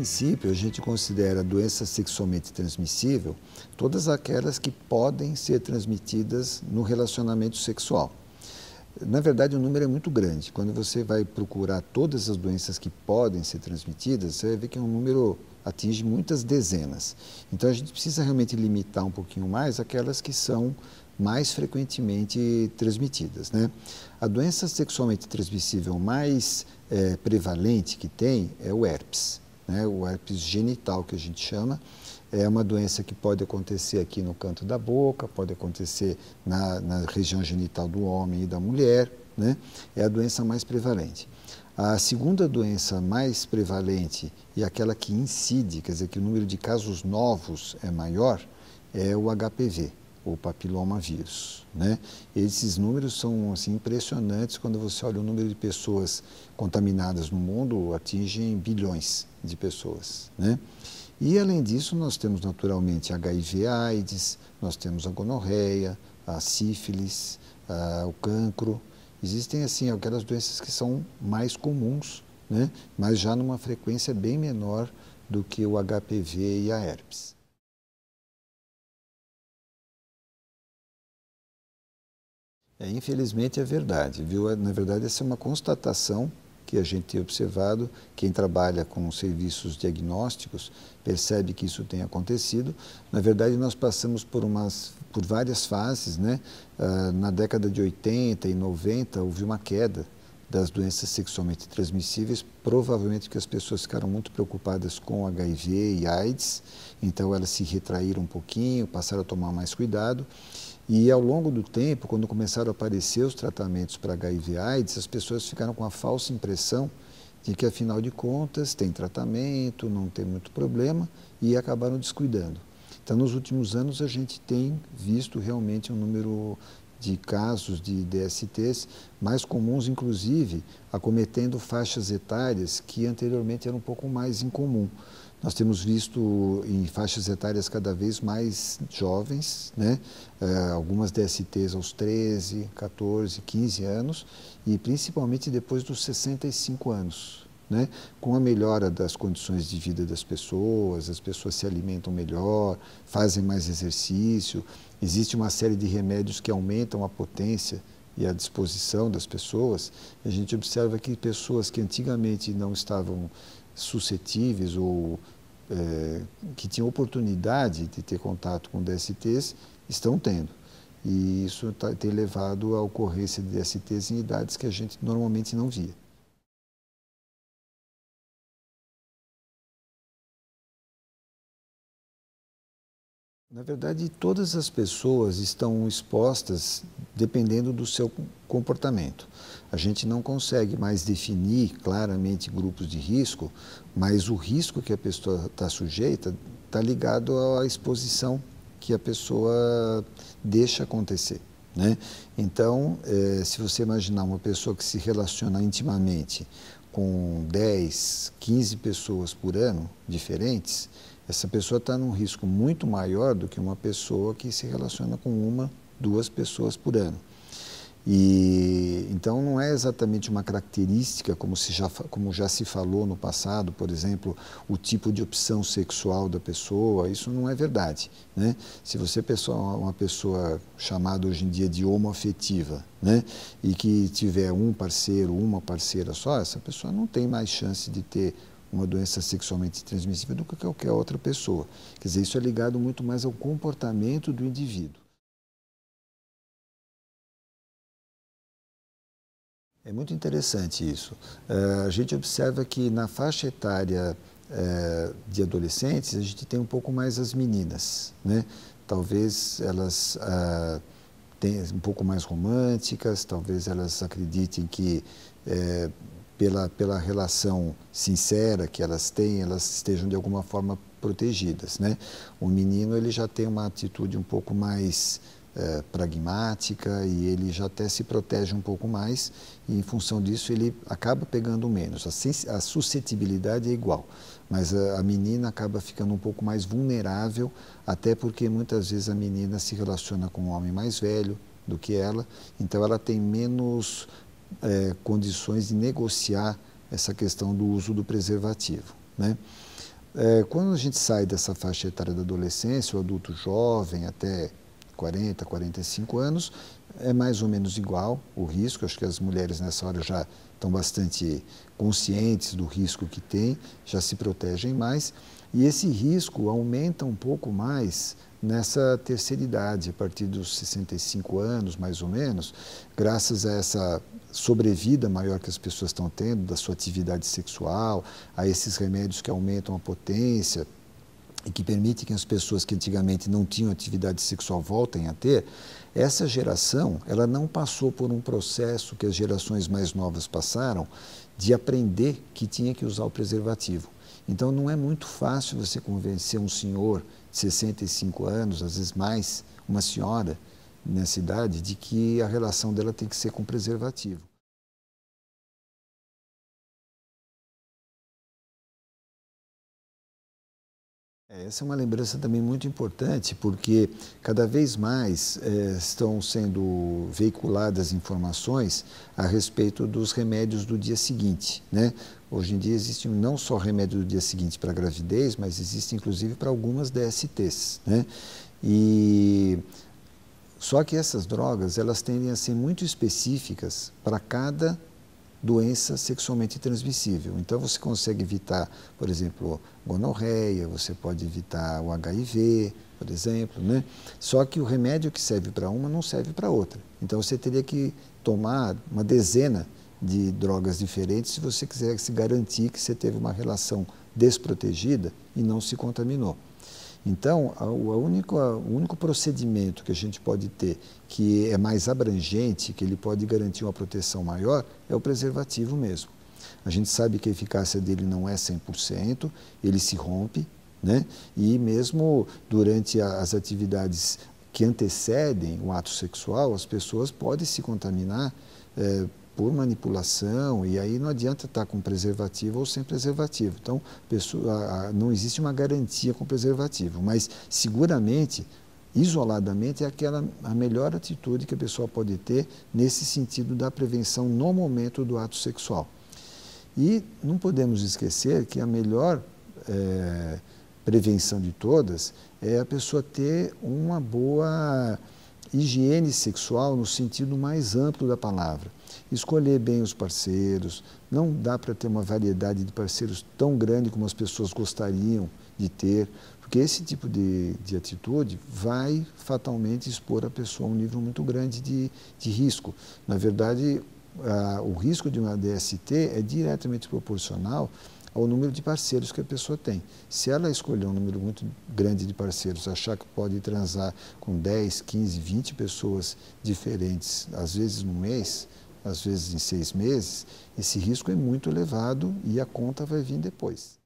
princípio, a gente considera doença sexualmente transmissível todas aquelas que podem ser transmitidas no relacionamento sexual. Na verdade, o número é muito grande. Quando você vai procurar todas as doenças que podem ser transmitidas, você vai ver que um número atinge muitas dezenas. Então, a gente precisa realmente limitar um pouquinho mais aquelas que são mais frequentemente transmitidas, né? A doença sexualmente transmissível mais prevalente que tem é o herpes, né? O herpes genital, que a gente chama. É uma doença que pode acontecer aqui no canto da boca, pode acontecer na região genital do homem e da mulher, né? É a doença mais prevalente. A segunda doença mais prevalente e aquela que incide, quer dizer, que o número de casos novos é maior, é o HPV, o papiloma vírus, né? Esses números são assim, impressionantes quando você olha o número de pessoas contaminadas no mundo, atingem bilhões de pessoas, né? E, além disso, nós temos naturalmente HIV/AIDS, nós temos a gonorreia, a sífilis, o cancro. Existem, assim, aquelas doenças que são mais comuns, né? Mas já numa frequência bem menor do que o HPV e a herpes. Infelizmente é verdade, viu? Na verdade, essa é uma constatação que a gente tem observado. Quem trabalha com serviços diagnósticos percebe que isso tem acontecido. Na verdade, nós passamos por várias fases, né? Na década de 80 e 90, houve uma queda das doenças sexualmente transmissíveis, provavelmente porque as pessoas ficaram muito preocupadas com HIV e AIDS, então elas se retraíram um pouquinho, passaram a tomar mais cuidado. E ao longo do tempo, quando começaram a aparecer os tratamentos para HIV/AIDS, as pessoas ficaram com a falsa impressão de que, afinal de contas, tem tratamento, não tem muito problema, e acabaram descuidando. Então, nos últimos anos, a gente tem visto realmente um número de casos de DSTs mais comuns, inclusive, acometendo faixas etárias que anteriormente eram um pouco mais incomum. Nós temos visto em faixas etárias cada vez mais jovens, né? Algumas DSTs aos 13, 14, 15 anos e principalmente depois dos 65 anos, né? Com a melhora das condições de vida das pessoas, as pessoas se alimentam melhor, fazem mais exercício, existe uma série de remédios que aumentam a potência e a disposição das pessoas. A gente observa que pessoas que antigamente não estavam suscetíveis ou que tinham oportunidade de ter contato com DSTs, estão tendo. E isso tem levado à ocorrência de DSTs em idades que a gente normalmente não via. Na verdade, todas as pessoas estão expostas dependendo do seu comportamento. A gente não consegue mais definir claramente grupos de risco, mas o risco que a pessoa está sujeita está ligado à exposição que a pessoa deixa acontecer, né? Então, se você imaginar uma pessoa que se relaciona intimamente com 10, 15 pessoas por ano diferentes, essa pessoa está num risco muito maior do que uma pessoa que se relaciona com uma, duas pessoas por ano. E então não é exatamente uma característica, como já se falou no passado, por exemplo, o tipo de opção sexual da pessoa. Isso não é verdade, né? Se você é uma pessoa chamada hoje em dia de homoafetiva, né, e que tiver um parceiro, uma parceira só, essa pessoa não tem mais chance de ter uma doença sexualmente transmissível do que qualquer outra pessoa. Quer dizer, isso é ligado muito mais ao comportamento do indivíduo. É muito interessante isso. A gente observa que na faixa etária de adolescentes, a gente tem um pouco mais as meninas, né? Talvez elas tenham um pouco mais românticas, talvez elas acreditem que pela relação sincera que elas têm, elas estejam de alguma forma protegidas, né? O menino, ele já tem uma atitude um pouco mais pragmática e ele já até se protege um pouco mais e, em função disso, ele acaba pegando menos. A suscetibilidade é igual, mas a menina acaba ficando um pouco mais vulnerável, até porque muitas vezes a menina se relaciona com um homem mais velho do que ela, então ela tem menos condições de negociar essa questão do uso do preservativo, né? Quando a gente sai dessa faixa etária da adolescência, o adulto jovem até 40, 45 anos, é mais ou menos igual o risco. Acho que as mulheres nessa hora já estão bastante conscientes do risco que tem, já se protegem mais. E esse risco aumenta um pouco mais nessa terceira idade, a partir dos 65 anos, mais ou menos, graças a essa sobrevida maior que as pessoas estão tendo da sua atividade sexual, a esses remédios que aumentam a potência e que permitem que as pessoas que antigamente não tinham atividade sexual voltem a ter. Essa geração, ela não passou por um processo que as gerações mais novas passaram de aprender que tinha que usar o preservativo. Então não é muito fácil você convencer um senhor de 65 anos, às vezes mais, uma senhora nessa idade, de que a relação dela tem que ser com preservativo. Essa é uma lembrança também muito importante, porque cada vez mais estão sendo veiculadas informações a respeito dos remédios do dia seguinte, né? Hoje em dia existe não só remédio do dia seguinte para a gravidez, mas existe inclusive para algumas DSTs, né? E só que essas drogas, elas tendem a ser muito específicas para cada doença sexualmente transmissível. Então você consegue evitar, por exemplo, gonorreia, você pode evitar o HIV, por exemplo, né? Só que o remédio que serve para uma não serve para outra. Então você teria que tomar uma dezena de drogas diferentes se você quiser se garantir que você teve uma relação desprotegida e não se contaminou. Então, o único procedimento que a gente pode ter que é mais abrangente, que ele pode garantir uma proteção maior, é o preservativo mesmo. A gente sabe que a eficácia dele não é 100%, ele se rompe, né? E mesmo durante as atividades que antecedem o ato sexual, as pessoas podem se contaminar por manipulação, e aí não adianta estar com preservativo ou sem preservativo. Então, não existe uma garantia com preservativo, mas seguramente, isoladamente, é a melhor atitude que a pessoa pode ter nesse sentido da prevenção no momento do ato sexual. E não podemos esquecer que a melhor prevenção de todas é a pessoa ter uma boa higiene sexual no sentido mais amplo da palavra. Escolher bem os parceiros, não dá para ter uma variedade de parceiros tão grande como as pessoas gostariam de ter, porque esse tipo de atitude vai fatalmente expor a pessoa a um nível muito grande de risco. Na verdade, o risco de uma DST é diretamente proporcional ao número de parceiros que a pessoa tem. Se ela escolher um número muito grande de parceiros, achar que pode transar com 10, 15, 20 pessoas diferentes, às vezes no mês, às vezes em 6 meses, esse risco é muito elevado e a conta vai vir depois.